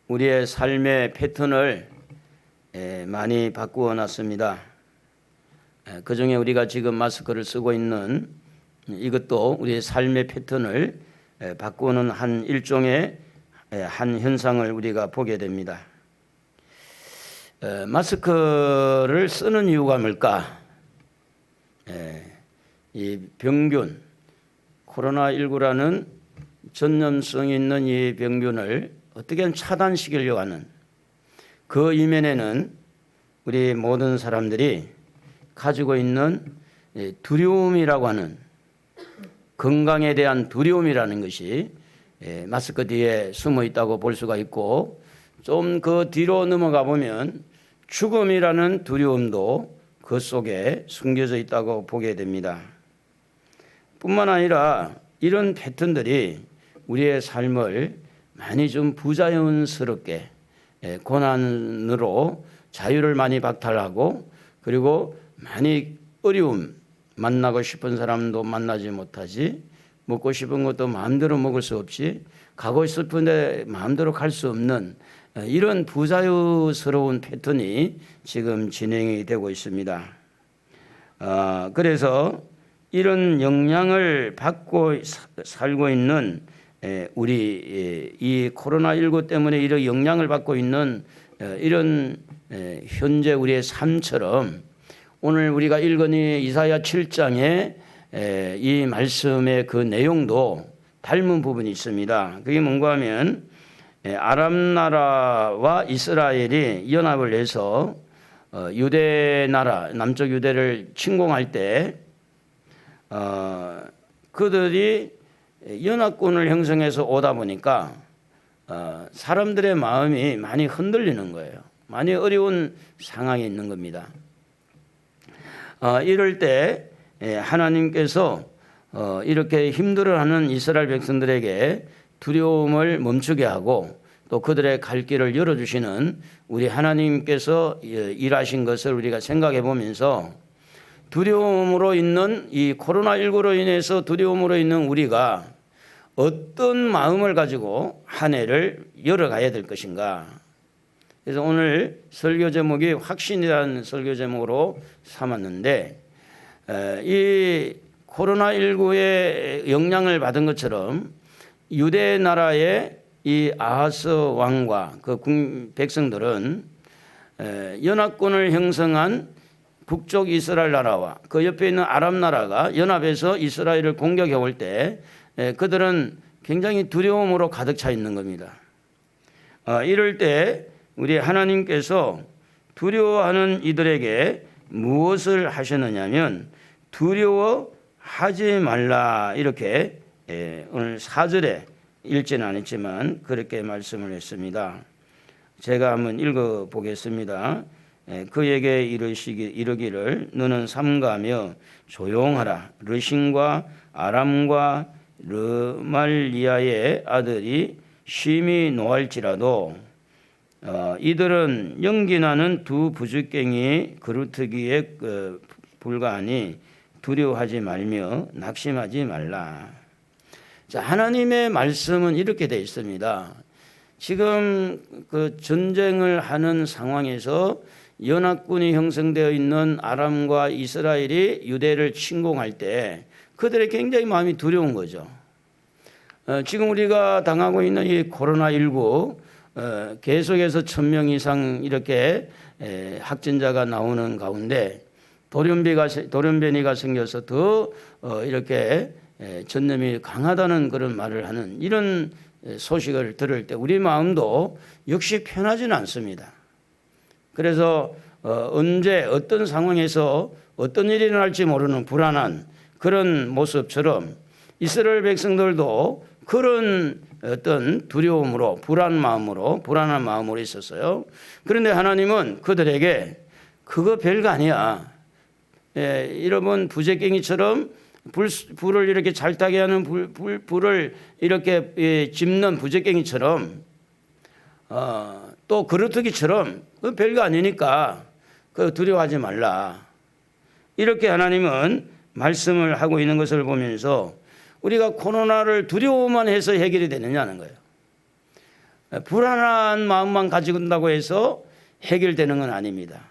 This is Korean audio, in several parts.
우리의 삶의 패턴을 많이 바꾸어 놨습니다. 그중에 우리가 지금 마스크를 쓰고 있는 이것도 우리의 삶의 패턴을 바꾸는 한 일종의 한 현상을 우리가 보게 됩니다. 마스크를 쓰는 이유가 뭘까? 이 병균, 코로나19라는 전염성 있는 이 병균을 어떻게든 차단시키려고 하는 그 이면에는 우리 모든 사람들이 가지고 있는 두려움이라고 하는, 건강에 대한 두려움이라는 것이 마스크 뒤에 숨어 있다고 볼 수가 있고, 좀 그 뒤로 넘어가 보면 죽음이라는 두려움도 그 속에 숨겨져 있다고 보게 됩니다. 뿐만 아니라 이런 패턴들이 우리의 삶을 많이 좀 부자연스럽게 고난으로 자유를 많이 박탈하고, 그리고 많이 어려움, 만나고 싶은 사람도 만나지 못하지, 먹고 싶은 것도 마음대로 먹을 수 없이, 가고 싶은데 마음대로 갈 수 없는 이런 부자유스러운 패턴이 지금 진행이 되고 있습니다. 그래서 이런 영향을 받고 살고 있는 우리 이 코로나19 때문에 이런 영향을 받고 있는 이런 현재 우리의 삶처럼, 오늘 우리가 읽은 이 이사야 7장의 이 말씀의 그 내용도 닮은 부분이 있습니다. 그게 뭔가 하면 아람 나라와 이스라엘이 연합을 해서 유대 나라, 남쪽 유대를 침공할 때 그들이 연합군을 형성해서 오다 보니까 사람들의 마음이 많이 흔들리는 거예요. 많이 어려운 상황에 있는 겁니다. 이럴 때 하나님께서 이렇게 힘들어하는 이스라엘 백성들에게 두려움을 멈추게 하고, 또 그들의 갈 길을 열어주시는 우리 하나님께서 일하신 것을 우리가 생각해 보면서, 두려움으로 있는 이 코로나19로 인해서 두려움으로 있는 우리가 어떤 마음을 가지고 한 해를 열어가야 될 것인가. 그래서 오늘 설교 제목이 확신이라는 설교 제목으로 삼았는데, 이 코로나19의 영향을 받은 것처럼 유대 나라의 이 아하스 왕과 그 백성들은 연합군을 형성한 북쪽 이스라엘 나라와 그 옆에 있는 아람 나라가 연합해서 이스라엘을 공격해 올 때 그들은 굉장히 두려움으로 가득 차 있는 겁니다. 이럴 때 우리 하나님께서 두려워하는 이들에게 무엇을 하셨느냐면, 두려워하지 말라, 이렇게 오늘 4절에 읽지는 않았지만 그렇게 말씀을 했습니다. 제가 한번 읽어보겠습니다. 그에게 이르기를 너는 삼가며 조용하라. 르신과 아람과 르말리아의 아들이 심히 노할지라도 이들은 연기나는 두 부죽갱이 그루트기에 불과하니 두려워하지 말며 낙심하지 말라. 자, 하나님의 말씀은 이렇게 되어 있습니다. 지금 그 전쟁을 하는 상황에서 연합군이 형성되어 있는 아람과 이스라엘이 유대를 침공할 때 그들의 굉장히 마음이 두려운 거죠. 지금 우리가 당하고 있는 이 코로나19 계속해서 1000명 이상 이렇게 확진자가 나오는 가운데 돌연변이가 생겨서 더 이렇게 전염이 강하다는 그런 말을 하는 이런 소식을 들을 때 우리 마음도 역시 편하지는 않습니다. 그래서 언제 어떤 상황에서 어떤 일이 일어날지 모르는 불안한 그런 모습처럼 이스라엘 백성들도 그런 어떤 두려움으로 불안한 마음으로 있었어요. 그런데 하나님은 그들에게 그거 별거 아니야. 여러분 부재깽이처럼 불을 이렇게 잘 타게 하는 불을 이렇게 짚는 부재깽이처럼 또 그루트기처럼 그 별거 아니니까 그 두려워하지 말라. 이렇게 하나님은 말씀을 하고 있는 것을 보면서 우리가 코로나를 두려워만 해서 해결이 되느냐는 거예요. 불안한 마음만 가지고 온다고 해서 해결되는 건 아닙니다.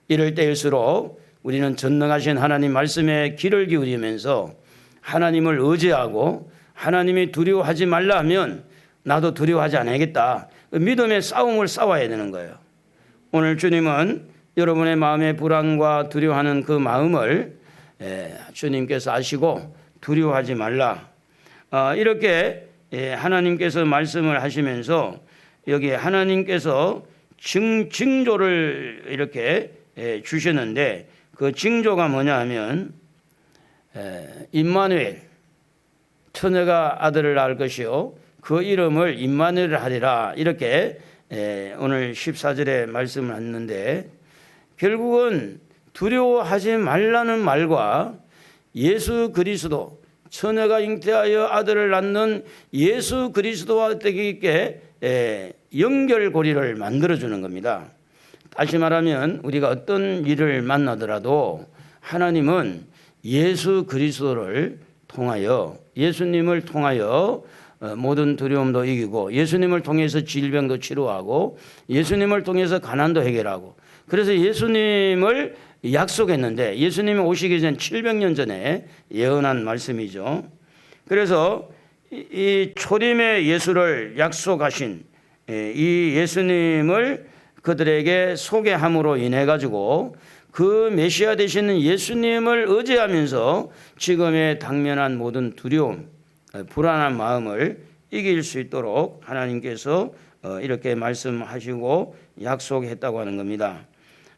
이럴 때일수록 우리는 전능하신 하나님 말씀에 귀를 기울이면서 하나님을 의지하고 하나님이 두려워하지 말라 하면 나도 두려워하지 않겠다. 믿음의 싸움을 싸워야 되는 거예요. 오늘 주님은 여러분의 마음의 불안과 두려워하는 그 마음을 주님께서 아시고 두려워하지 말라. 이렇게 하나님께서 말씀을 하시면서 여기 하나님께서 징조를 이렇게 주셨는데 그 징조가 뭐냐 하면 임마누엘 처녀가 아들을 낳을 것이요 그 이름을 임마누엘 하리라 이렇게 오늘 14절에 말씀을 했는데 결국은 두려워하지 말라는 말과 예수 그리스도 처녀가 잉태하여 아들을 낳는 예수 그리스도와 되게 있게 연결고리를 만들어주는 겁니다. 다시 말하면 우리가 어떤 일을 만나더라도 하나님은 예수 그리스도를 통하여 예수님을 통하여 모든 두려움도 이기고 예수님을 통해서 질병도 치료하고 예수님을 통해서 가난도 해결하고 그래서 예수님을 약속했는데 예수님이 오시기 전 700년 전에 예언한 말씀이죠. 그래서 이 초림의 예수를 약속하신 이 예수님을 그들에게 소개함으로 인해 가지고 그 메시아 되시는 예수님을 의지하면서 지금의 당면한 모든 두려움, 불안한 마음을 이길 수 있도록 하나님께서 이렇게 말씀하시고 약속했다고 하는 겁니다.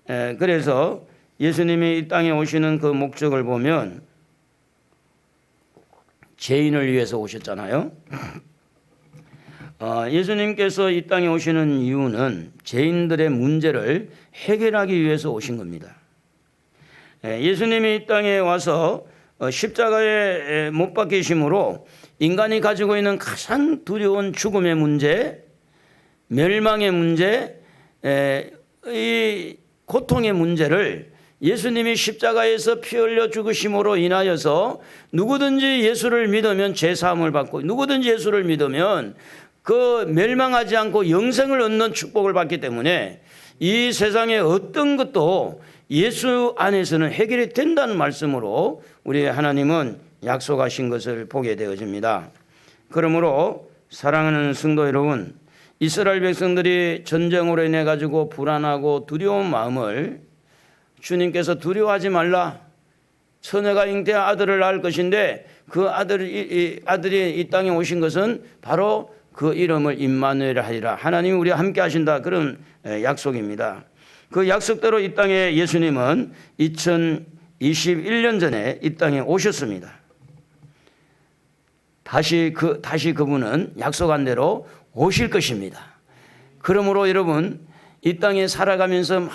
그래서 예수님이 이 땅에 오시는 그 목적을 보면 죄인을 위해서 오셨잖아요. 예수님께서 이 땅에 오시는 이유는 죄인들의 문제를 해결하기 위해서 오신 겁니다. 예수님이 이 땅에 와서 십자가에 못 박히심으로 인간이 가지고 있는 가장 두려운 죽음의 문제, 멸망의 문제, 이 고통의 문제를 예수님이 십자가에서 피 흘려 죽으심으로 인하여서 누구든지 예수를 믿으면 죄사함을 받고 누구든지 예수를 믿으면 그 멸망하지 않고 영생을 얻는 축복을 받기 때문에 이 세상의 어떤 것도 예수 안에서는 해결이 된다는 말씀으로 우리 하나님은 약속하신 것을 보게 되어집니다. 그러므로 사랑하는 성도 여러분, 이스라엘 백성들이 전쟁으로 인해 가지고 불안하고 두려운 마음을 주님께서 두려워하지 말라. 처녀가 잉태한 아들을 낳을 것인데 그 아들이 이 땅에 오신 것은 바로 그 이름을 임마누엘 하리라. 하나님이 우리와 함께 하신다. 그런 약속입니다. 그 약속대로 이 땅에 예수님은 2021년 전에 이 땅에 오셨습니다. 다시 그분은 약속한 대로 오실 것입니다. 그러므로 여러분 이 땅에 살아가면서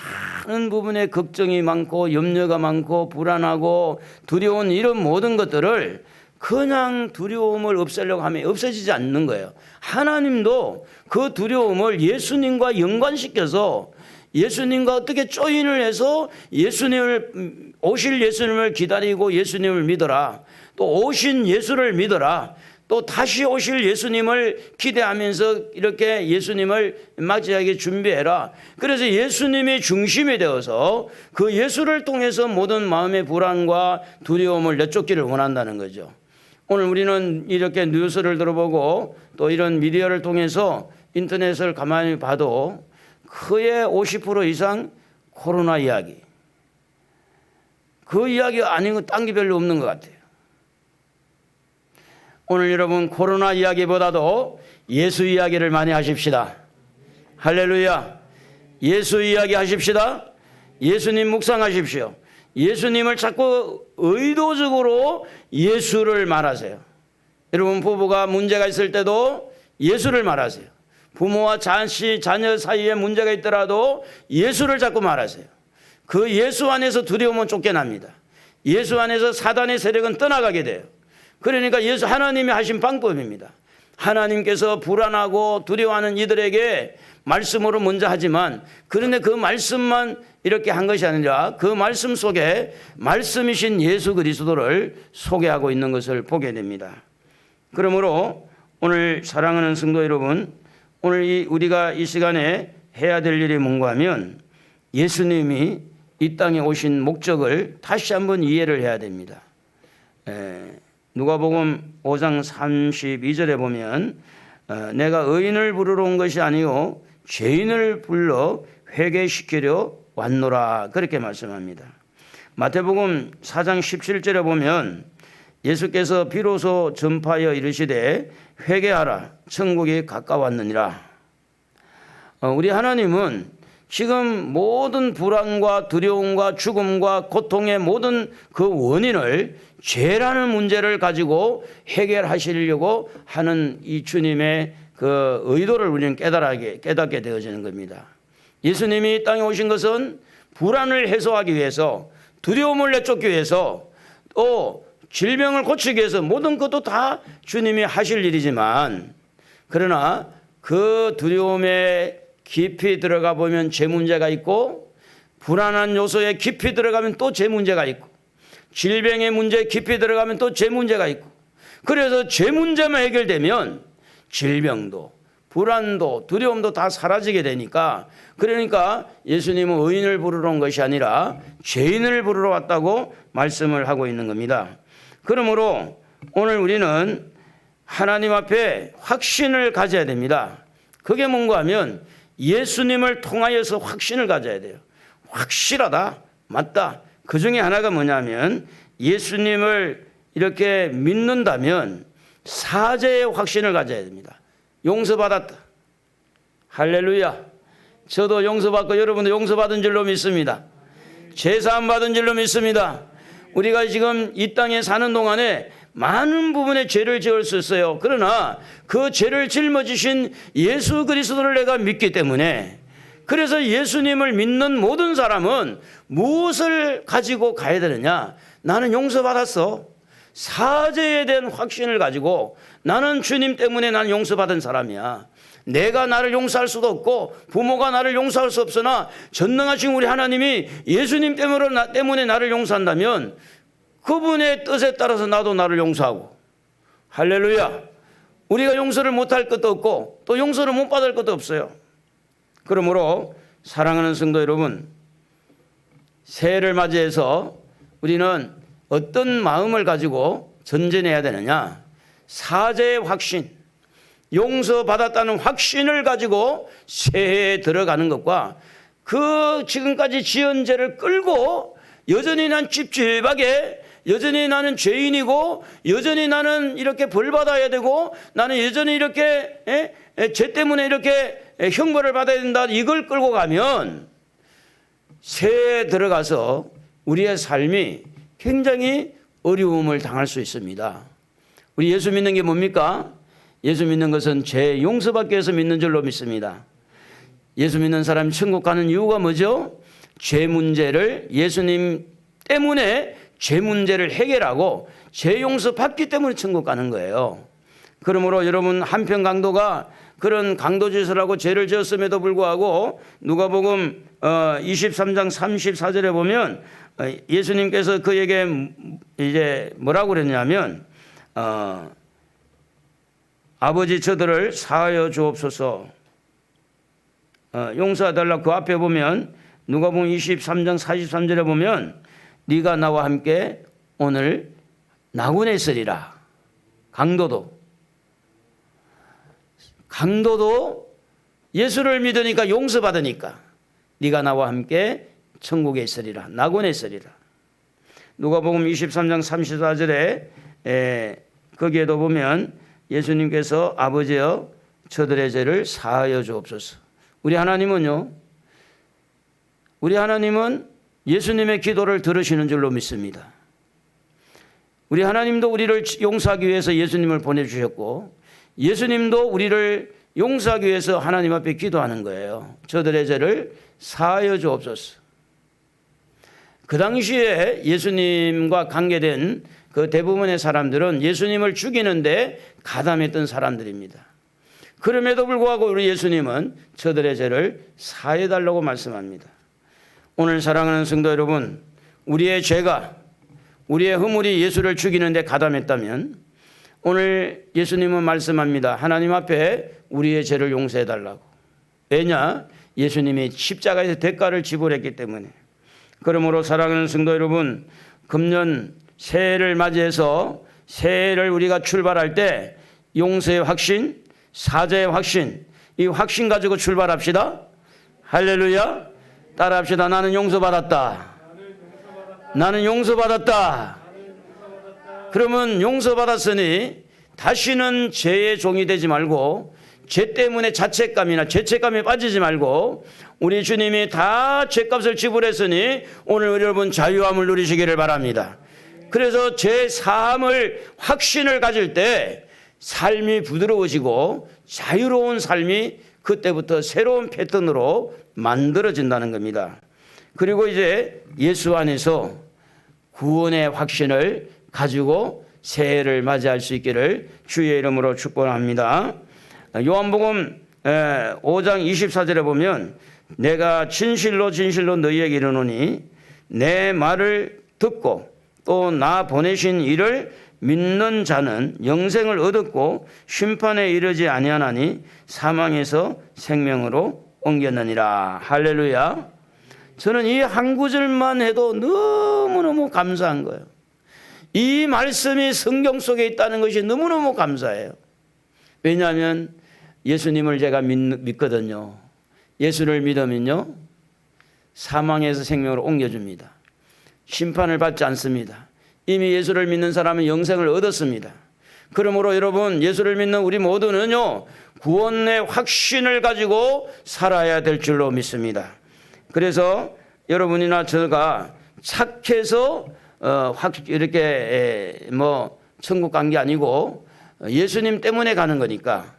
많은 부분에 걱정이 많고 염려가 많고 불안하고 두려운 이런 모든 것들을 그냥 두려움을 없애려고 하면 없어지지 않는 거예요. 하나님도 그 두려움을 예수님과 연관시켜서 예수님과 어떻게 조인을 해서 오실 예수님을 기다리고 예수님을 믿어라. 또 오신 예수를 믿어라. 또 다시 오실 예수님을 기대하면서 이렇게 예수님을 맞이하게 준비해라. 그래서 예수님이 중심이 되어서 그 예수를 통해서 모든 마음의 불안과 두려움을 내쫓기를 원한다는 거죠. 오늘 우리는 이렇게 뉴스를 들어보고 또 이런 미디어를 통해서 인터넷을 가만히 봐도 거의 50% 이상 코로나 이야기. 그 이야기가 아닌 건 딴 게 별로 없는 것 같아요. 오늘 여러분 코로나 이야기보다도 예수 이야기를 많이 하십시다. 할렐루야. 예수 이야기 하십시다. 예수님 묵상하십시오. 예수님을 자꾸 의도적으로 예수를 말하세요. 여러분 부부가 문제가 있을 때도 예수를 말하세요. 부모와 자녀 사이에 문제가 있더라도 예수를 자꾸 말하세요. 그 예수 안에서 두려움은 쫓겨납니다. 예수 안에서 사단의 세력은 떠나가게 돼요. 그러니까 예수 하나님이 하신 방법입니다. 하나님께서 불안하고 두려워하는 이들에게 말씀으로 먼저 하지만 그런데 그 말씀만 이렇게 한 것이 아니라 그 말씀 속에 말씀이신 예수 그리스도를 소개하고 있는 것을 보게 됩니다. 그러므로 오늘 사랑하는 성도 여러분, 오늘 우리가 이 시간에 해야 될 일이 뭔가 하면 예수님이 이 땅에 오신 목적을 다시 한번 이해를 해야 됩니다. 누가복음 5장 32절에 보면 내가 의인을 부르러 온 것이 아니요 죄인을 불러 회개시키려 왔노라 그렇게 말씀합니다. 마태복음 4장 17절에 보면 예수께서 비로소 전파하여 이르시되 회개하라 천국이 가까웠느니라. 우리 하나님은 지금 모든 불안과 두려움과 죽음과 고통의 모든 그 원인을 죄라는 문제를 가지고 해결하시려고 하는 이 주님의 그 의도를 우리는 깨닫게 되어지는 겁니다. 예수님이 땅에 오신 것은 불안을 해소하기 위해서, 두려움을 내쫓기 위해서, 또 질병을 고치기 위해서 모든 것도 다 주님이 하실 일이지만, 그러나 그 두려움에 깊이 들어가 보면 죄 문제가 있고, 불안한 요소에 깊이 들어가면 또 죄 문제가 있고, 질병의 문제에 깊이 들어가면 또 죄 문제가 있고, 그래서 죄 문제만 해결되면 질병도 불안도 두려움도 다 사라지게 되니까, 그러니까 예수님은 의인을 부르러 온 것이 아니라 죄인을 부르러 왔다고 말씀을 하고 있는 겁니다. 그러므로 오늘 우리는 하나님 앞에 확신을 가져야 됩니다. 그게 뭔가 하면 예수님을 통하여서 확신을 가져야 돼요. 확실하다, 맞다. 그 중에 하나가 뭐냐면 예수님을 이렇게 믿는다면 사죄의 확신을 가져야 됩니다. 용서받았다. 할렐루야. 저도 용서받고 여러분도 용서받은 줄로 믿습니다. 제사함 받은 줄로 믿습니다. 우리가 지금 이 땅에 사는 동안에 많은 부분에 죄를 지을 수 있어요. 그러나 그 죄를 짊어지신 예수 그리스도를 내가 믿기 때문에, 그래서 예수님을 믿는 모든 사람은 무엇을 가지고 가야 되느냐? 나는 용서받았어. 사죄에 대한 확신을 가지고 나는 주님 때문에 난 용서받은 사람이야. 내가 나를 용서할 수도 없고 부모가 나를 용서할 수 없으나 전능하신 우리 하나님이 예수님 때문에 나를 용서한다면 그분의 뜻에 따라서 나도 나를 용서하고, 할렐루야. 우리가 용서를 못할 것도 없고 또 용서를 못 받을 것도 없어요. 그러므로 사랑하는 성도 여러분, 새해를 맞이해서 우리는 어떤 마음을 가지고 전진해야 되느냐? 사죄의 확신, 용서받았다는 확신을 가지고 새해에 들어가는 것과 그 지금까지 지은 죄를 끌고 여전히 난 찝찝하게, 여전히 나는 죄인이고 여전히 나는 이렇게 벌받아야 되고 나는 여전히 이렇게 죄 때문에 이렇게 형벌을 받아야 된다, 이걸 끌고 가면 새해에 들어가서 우리의 삶이 굉장히 어려움을 당할 수 있습니다. 우리 예수 믿는 게 뭡니까? 예수 믿는 것은 죄 용서받기 위해서 믿는 줄로 믿습니다. 예수 믿는 사람이 천국 가는 이유가 뭐죠? 죄 문제를, 예수님 때문에 죄 문제를 해결하고 죄 용서받기 때문에 천국 가는 거예요. 그러므로 여러분, 한편 강도가 그런 강도짓을 죄를 지었음에도 불구하고 누가복음 23장 34절에 보면 예수님께서 그에게 이제 뭐라고 그랬냐면 아버지 저들을 사하여 주옵소서, 용서해달라. 그 앞에 보면 누가복음 23장 43절에 보면 네가 나와 함께 오늘 낙원에 있으리라. 강도도 예수를 믿으니까 용서받으니까 네가 나와 함께 천국에 있으리라, 낙원에 있으리라. 누가복음 23장 34절에 거기에도 보면 예수님께서 아버지여 저들의 죄를 사하여 주옵소서. 우리 하나님은 예수님의 기도를 들으시는 줄로 믿습니다. 우리 하나님도 우리를 용서하기 위해서 예수님을 보내주셨고 예수님도 우리를 용서하기 위해서 하나님 앞에 기도하는 거예요. 저들의 죄를 사하여 주옵소서. 그 당시에 예수님과 관계된 그 대부분의 사람들은 예수님을 죽이는데 가담했던 사람들입니다. 그럼에도 불구하고 우리 예수님은 저들의 죄를 사해달라고 말씀합니다. 오늘 사랑하는 성도 여러분, 우리의 죄가, 우리의 허물이 예수를 죽이는데 가담했다면 오늘 예수님은 말씀합니다. 하나님 앞에 우리의 죄를 용서해 달라고. 왜냐? 예수님이 십자가에서 대가를 지불했기 때문에. 그러므로 사랑하는 성도 여러분, 금년 새해를 맞이해서 새해를 우리가 출발할 때 용서의 확신, 사죄의 확신, 이 확신 가지고 출발합시다. 할렐루야. 따라합시다. 나는 용서받았다. 나는 용서받았다. 그러면 용서받았으니 다시는 죄의 종이 되지 말고 죄 때문에 자책감이나 죄책감에 빠지지 말고 우리 주님이 다 죄값을 지불했으니 오늘 여러분 자유함을 누리시기를 바랍니다. 그래서 죄 사함을 확신을 가질 때 삶이 부드러워지고 자유로운 삶이 그때부터 새로운 패턴으로 만들어진다는 겁니다. 그리고 이제 예수 안에서 구원의 확신을 가지고 새해를 맞이할 수 있기를 주의 이름으로 축복합니다. 요한복음 5장 24절에 보면 내가 진실로 진실로 너희에게 이르노니 내 말을 듣고 또 나 보내신 이를 믿는 자는 영생을 얻었고 심판에 이르지 아니하나니 사망에서 생명으로 옮겼느니라. 할렐루야. 저는 이 한 구절만 해도 너무너무 감사한 거예요. 이 말씀이 성경 속에 있다는 것이 너무너무 감사해요. 왜냐하면 예수님을 제가 믿거든요. 예수를 믿으면요 사망에서 생명으로 옮겨줍니다. 심판을 받지 않습니다. 이미 예수를 믿는 사람은 영생을 얻었습니다. 그러므로 여러분 예수를 믿는 우리 모두는요 구원의 확신을 가지고 살아야 될 줄로 믿습니다. 그래서 여러분이나 제가 착해서 이렇게 천국 간 게 아니고 예수님 때문에 가는 거니까,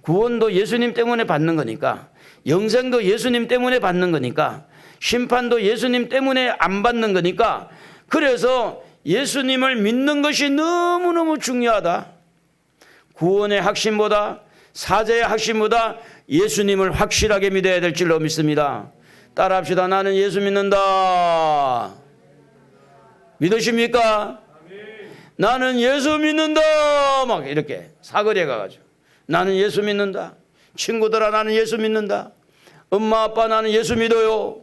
구원도 예수님 때문에 받는 거니까, 영생도 예수님 때문에 받는 거니까, 심판도 예수님 때문에 안 받는 거니까, 그래서 예수님을 믿는 것이 너무너무 중요하다. 구원의 확신보다, 사죄의 확신보다 예수님을 확실하게 믿어야 될 줄로 믿습니다. 따라합시다. 나는 예수 믿는다. 믿으십니까? 나는 예수 믿는다. 막 이렇게 사거리에 가가지고 나는 예수 믿는다. 친구들아 나는 예수 믿는다. 엄마 아빠 나는 예수 믿어요.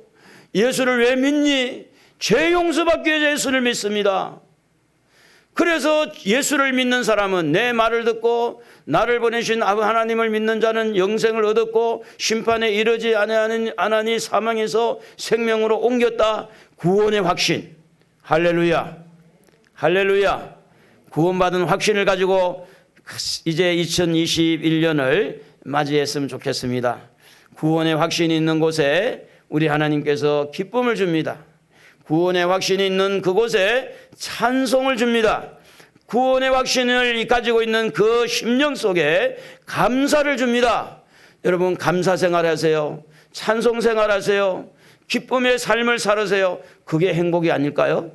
예수를 왜 믿니? 죄 용서받기 위해서 예수를 믿습니다. 그래서 예수를 믿는 사람은 내 말을 듣고 나를 보내신 하나님을 믿는 자는 영생을 얻었고 심판에 이르지 아니하니 사망에서 생명으로 옮겼다. 구원의 확신. 할렐루야. 할렐루야. 구원받은 확신을 가지고 이제 2021년을 맞이했으면 좋겠습니다. 구원의 확신이 있는 곳에 우리 하나님께서 기쁨을 줍니다. 구원의 확신이 있는 그곳에 찬송을 줍니다. 구원의 확신을 가지고 있는 그 심령 속에 감사를 줍니다. 여러분 감사 생활하세요. 찬송 생활하세요. 기쁨의 삶을 살으세요. 그게 행복이 아닐까요?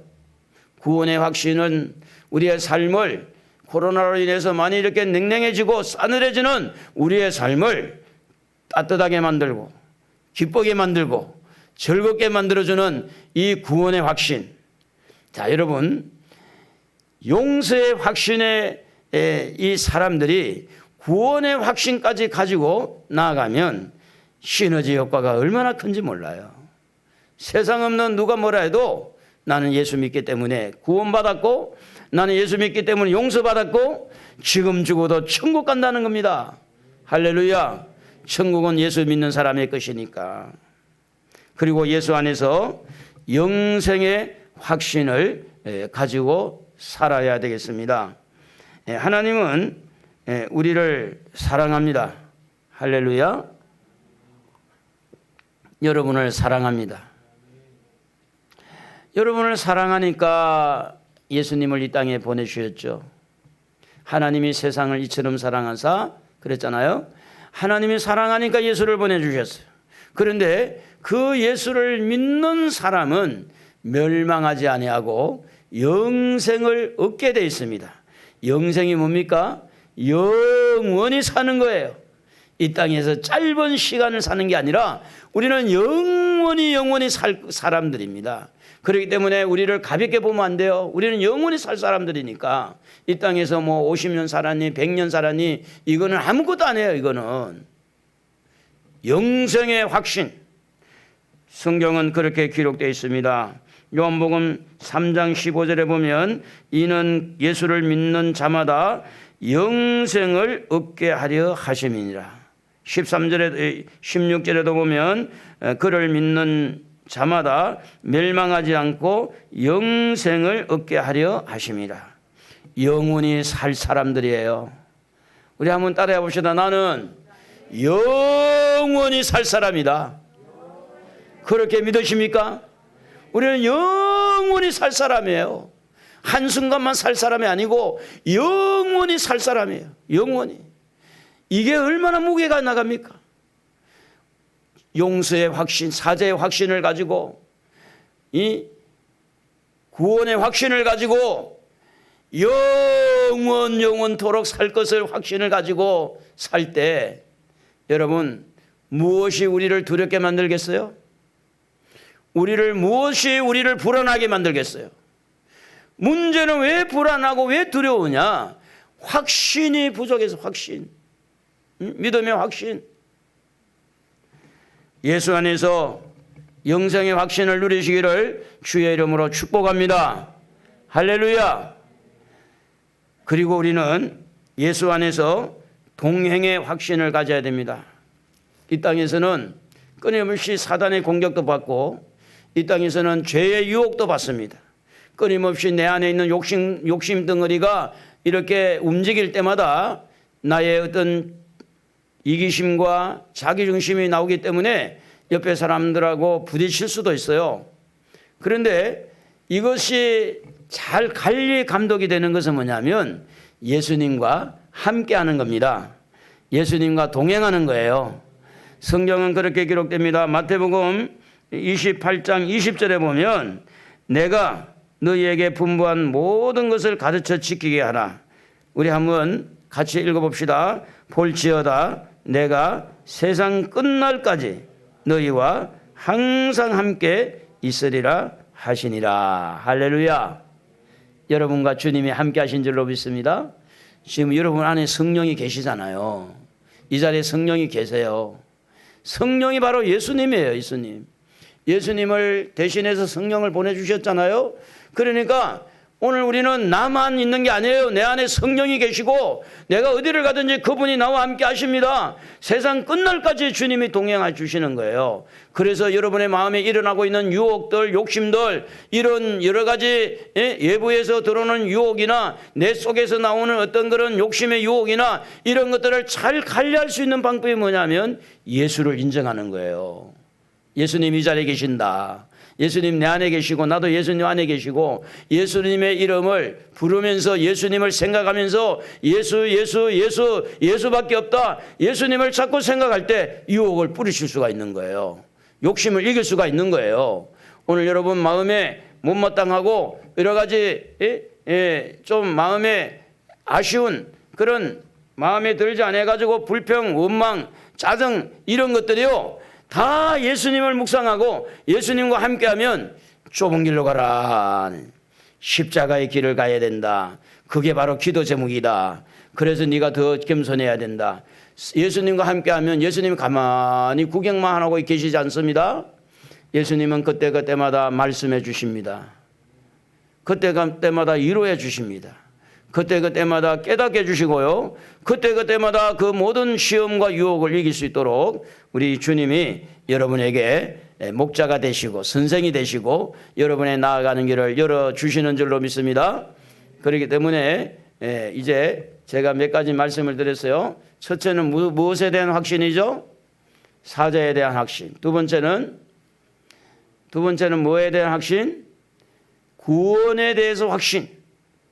구원의 확신은 우리의 삶을 코로나로 인해서 많이 이렇게 냉랭해지고 싸늘해지는 우리의 삶을 따뜻하게 만들고 기쁘게 만들고 즐겁게 만들어주는 이 구원의 확신. 자, 여러분 용서의 확신의 이 사람들이 구원의 확신까지 가지고 나아가면 시너지 효과가 얼마나 큰지 몰라요. 세상 없는 누가 뭐라 해도 나는 예수 믿기 때문에 구원받았고 나는 예수 믿기 때문에 용서받았고 지금 죽어도 천국 간다는 겁니다. 할렐루야. 천국은 예수 믿는 사람의 것이니까. 그리고 예수 안에서 영생의 확신을 가지고 살아야 되겠습니다. 하나님은 우리를 사랑합니다. 할렐루야. 여러분을 사랑합니다. 여러분을 사랑하니까 예수님을 이 땅에 보내주셨죠. 하나님이 세상을 이처럼 사랑하사 그랬잖아요. 하나님이 사랑하니까 예수를 보내주셨어요. 그런데 그 예수를 믿는 사람은 멸망하지 아니하고 영생을 얻게 되어 있습니다. 영생이 뭡니까? 영원히 사는 거예요. 이 땅에서 짧은 시간을 사는 게 아니라 우리는 영원히 살 사람들입니다. 그렇기 때문에 우리를 가볍게 보면 안 돼요. 우리는 영원히 살 사람들이니까 이 땅에서 뭐 50년 살았니 100년 살았니 이거는 아무것도 아니에요. 이거는 영생의 확신. 성경은 그렇게 기록되어 있습니다. 요한복음 3장 15절에 보면 이는 예수를 믿는 자마다 영생을 얻게 하려 하심이니라. 16절에도 보면 그를 믿는 자마다 멸망하지 않고 영생을 얻게 하려 하심이라. 영원히 살 사람들이에요. 우리 한번 따라해 봅시다. 나는 영원히 살 사람이다. 그렇게 믿으십니까? 우리는 영원히 살 사람이에요. 한순간만 살 사람이 아니고 영원히 살 사람이에요. 영원히. 이게 얼마나 무게가 나갑니까? 용서의 확신, 사죄의 확신을 가지고 이 구원의 확신을 가지고 영원토록 살 것을 확신을 가지고 살 때 여러분 무엇이 우리를 두렵게 만들겠어요? 무엇이 우리를 불안하게 만들겠어요? 문제는 왜 불안하고 왜 두려우냐? 확신이 부족해서 확신. 믿음의 확신. 예수 안에서 영생의 확신을 누리시기를 주의 이름으로 축복합니다. 할렐루야. 그리고 우리는 예수 안에서 동행의 확신을 가져야 됩니다. 이 땅에서는 끊임없이 사단의 공격도 받고 이 땅에서는 죄의 유혹도 받습니다. 끊임없이 내 안에 있는 욕심 덩어리가 이렇게 움직일 때마다 나의 어떤 이기심과 자기중심이 나오기 때문에 옆에 사람들하고 부딪힐 수도 있어요. 그런데 이것이 잘 관리 감독이 되는 것은 뭐냐면 예수님과 함께하는 겁니다. 예수님과 동행하는 거예요. 성경은 그렇게 기록됩니다. 마태복음 28장 20절에 보면 내가 너희에게 분부한 모든 것을 가르쳐 지키게 하라. 우리 한번 같이 읽어봅시다. 볼지어다 내가 세상 끝날까지 너희와 항상 함께 있으리라 하시니라. 할렐루야. 여러분과 주님이 함께 하신 줄로 믿습니다. 지금 여러분 안에 성령이 계시잖아요. 이 자리에 성령이 계세요. 성령이 바로 예수님이에요. 예수님을 대신해서 성령을 보내주셨잖아요. 그러니까 오늘 우리는 나만 있는 게 아니에요. 내 안에 성령이 계시고 내가 어디를 가든지 그분이 나와 함께 하십니다. 세상 끝날까지 주님이 동행해 주시는 거예요. 그래서 여러분의 마음에 일어나고 있는 유혹들, 욕심들, 이런 여러 가지 외부에서 들어오는 유혹이나 내 속에서 나오는 어떤 그런 욕심의 유혹이나 이런 것들을 잘 관리할 수 있는 방법이 뭐냐면 예수를 인정하는 거예요. 예수님 이 자리에 계신다. 예수님 내 안에 계시고 나도 예수님 안에 계시고 예수님의 이름을 부르면서 예수님을 생각하면서 예수밖에 없다. 예수님을 자꾸 생각할 때 유혹을 뿌리칠 수가 있는 거예요. 욕심을 이길 수가 있는 거예요. 오늘 여러분 마음에 못마땅하고 여러 가지 좀 마음에 아쉬운 그런 마음에 들지 않아가지고 불평, 원망, 짜증 이런 것들이요. 다 예수님을 묵상하고 예수님과 함께하면 좁은 길로 가라. 십자가의 길을 가야 된다. 그게 바로 기도 제목이다. 그래서 네가 더 겸손해야 된다. 예수님과 함께하면 예수님이 가만히 구경만 하고 계시지 않습니다. 예수님은 그때마다 말씀해 주십니다. 그때마다 위로해 주십니다. 그때마다 깨닫게 해주시고요. 그때마다 그 모든 시험과 유혹을 이길 수 있도록 우리 주님이 여러분에게 목자가 되시고 선생이 되시고 여러분의 나아가는 길을 열어주시는 줄로 믿습니다. 그렇기 때문에 이제 제가 몇 가지 말씀을 드렸어요. 첫째는 무엇에 대한 확신이죠? 사자에 대한 확신. 두 번째는 뭐에 대한 확신? 구원에 대해서 확신.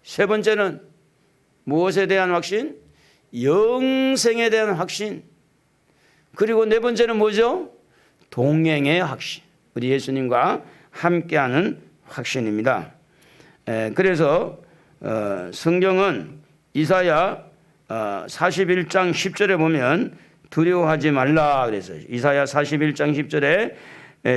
세 번째는 무엇에 대한 확신? 영생에 대한 확신. 그리고 네 번째는 뭐죠? 동행의 확신. 우리 예수님과 함께하는 확신입니다. 그래서 성경은 이사야 41장 10절에 보면 두려워하지 말라 그래서 이사야 41장 10절에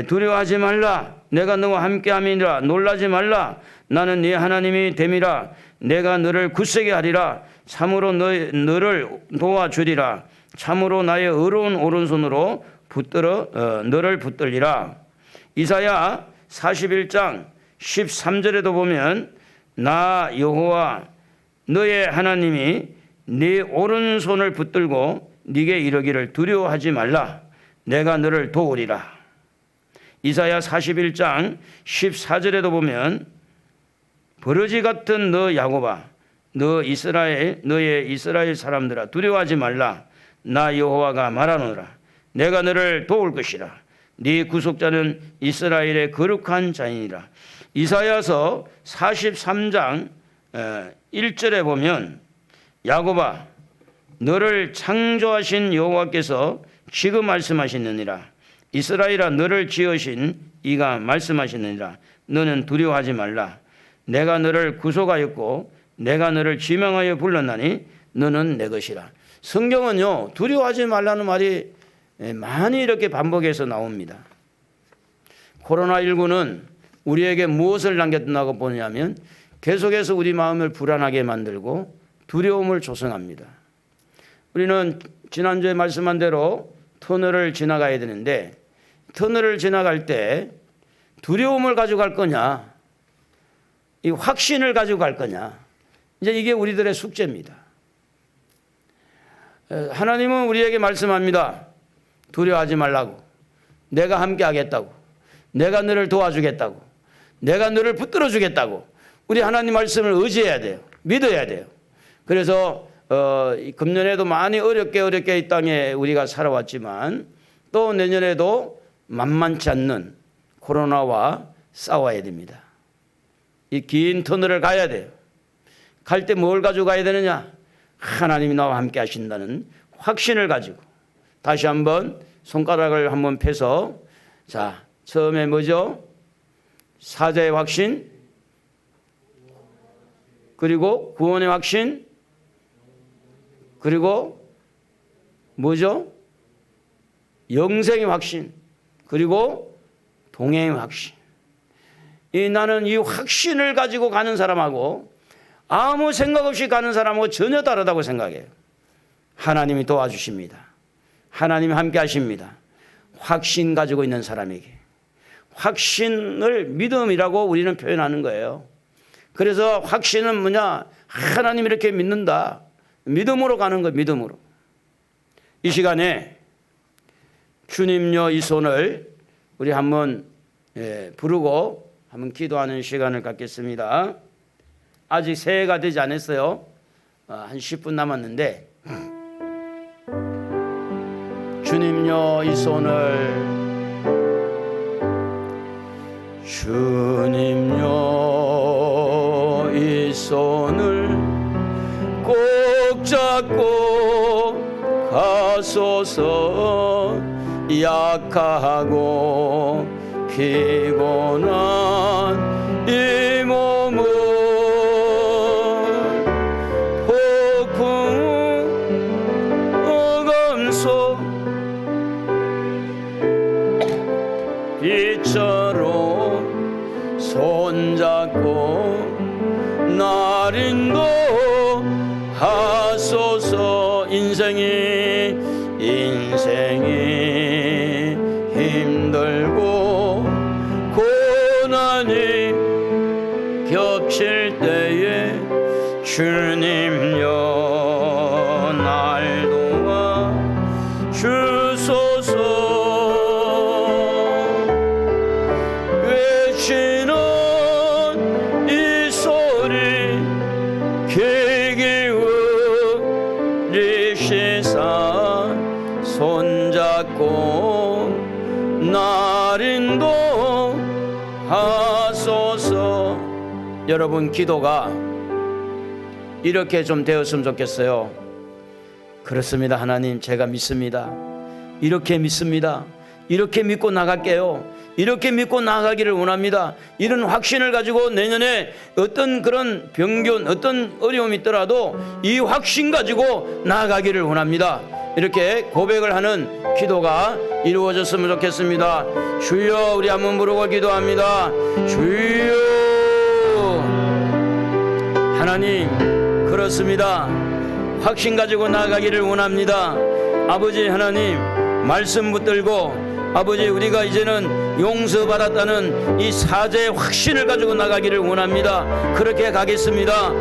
두려워하지 말라 내가 너와 함께함이니라 놀라지 말라 나는 네 하나님이 됨이라 내가 너를 굳세게 하리라 참으로 너를 도와주리라 참으로 나의 의로운 오른손으로 너를 붙들리라. 이사야 41장 13절에도 보면 나 여호와 너의 하나님이 네 오른손을 붙들고 네게 이르기를 두려워하지 말라 내가 너를 도우리라. 이사야 41장 14절에도 보면 버러지 같은 너 야곱아 너의 이스라엘 사람들아 두려워하지 말라 나 여호와가 말하노라 내가 너를 도울 것이라 네 구속자는 이스라엘의 거룩한 자이니라. 이사야서 43장 1절에 보면 야곱아 너를 창조하신 여호와께서 지금 말씀하시느니라 이스라엘아 너를 지으신 이가 말씀하시느니라 너는 두려워하지 말라 내가 너를 구속하였고 내가 너를 지명하여 불렀나니 너는 내 것이라. 성경은요 두려워하지 말라는 말이 많이 이렇게 반복해서 나옵니다. 코로나19는 우리에게 무엇을 남겼다고 보냐면 계속해서 우리 마음을 불안하게 만들고 두려움을 조성합니다. 우리는 지난주에 말씀한 대로 터널을 지나가야 되는데 터널을 지나갈 때 두려움을 가지고 갈 거냐 이 확신을 가지고 갈 거냐 이제 이게 우리들의 숙제입니다. 하나님은 우리에게 말씀합니다. 두려워하지 말라고 내가 함께 하겠다고 내가 너를 도와주겠다고 내가 너를 붙들어 주겠다고 우리 하나님 말씀을 의지해야 돼요. 믿어야 돼요. 그래서 금년에도 많이 어렵게 이 땅에 우리가 살아왔지만 또 내년에도 만만치 않는 코로나와 싸워야 됩니다. 이 긴 터널을 가야 돼요. 갈 때 뭘 가지고 가야 되느냐? 하나님이 나와 함께 하신다는 확신을 가지고 다시 한번 손가락을 한번 펴서 자 처음에 뭐죠? 사자의 확신 그리고 구원의 확신 그리고 뭐죠? 영생의 확신 그리고 동행의 확신. 나는 이 확신을 가지고 가는 사람하고 아무 생각 없이 가는 사람하고 전혀 다르다고 생각해요. 하나님이 도와주십니다. 하나님이 함께 하십니다. 확신 가지고 있는 사람에게 확신을 믿음이라고 우리는 표현하는 거예요. 그래서 확신은 뭐냐? 하나님 이렇게 믿는다. 믿음으로 가는 거 믿음으로. 이 시간에 주님여 이 손을 우리 한번 부르고 한번 기도하는 시간을 갖겠습니다. 아직 새해가 되지 않았어요. 한 10분 남았는데 주님여 이 손을 주님여 이 손을 꼭 잡고 가소서 약하고 피곤한 이 몸을 폭풍 어감속 빛처럼 손잡고 날 인도하소서. 인생이 힘들고 고난이 겹칠 때에 주님여 날 도와 주소서. 외치는 이 소리 귀 기울이시사 손잡고 날 인도하소서. 여러분 기도가 이렇게 좀 되었으면 좋겠어요. 그렇습니다. 하나님 제가 믿습니다. 이렇게 믿습니다. 이렇게 믿고 나갈게요. 이렇게 믿고 나아가기를 원합니다. 이런 확신을 가지고 내년에 어떤 그런 병균 어떤 어려움이 있더라도 이 확신 가지고 나아가기를 원합니다. 이렇게 고백을 하는 기도가 이루어졌으면 좋겠습니다. 주여, 우리 한번 부르고 기도합니다. 주여. 하나님, 그렇습니다. 확신 가지고 나아가기를 원합니다. 아버지 하나님, 말씀 붙들고 아버지, 우리가 이제는 용서받았다는 이 사죄의 확신을 가지고 나가기를 원합니다. 그렇게 가겠습니다.